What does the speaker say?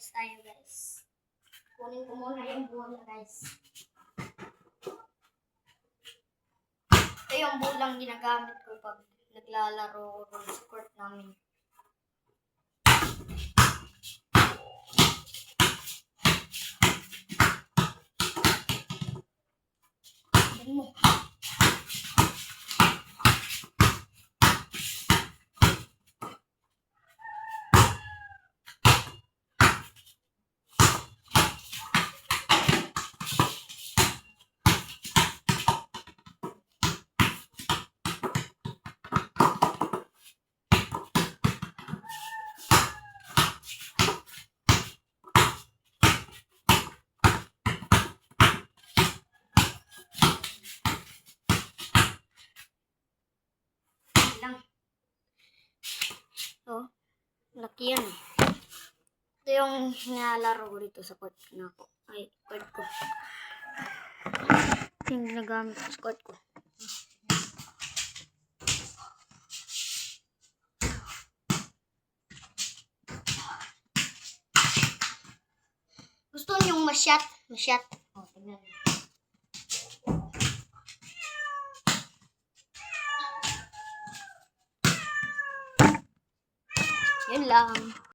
practice tayo guys. Kunin ko muna yung bola guys. Ito yung bolang ginagamit ko pag naglalaro roll court namin. Tignan mo. Lang. So, laki yan. Ito yung nilalaro ko dito sa court na ako. Ay, court ko. Ito yung ginagamit ko sa court ko. Gusto niyong ma-shot? Ma-shot. O, tingnan niyo. Yun lang.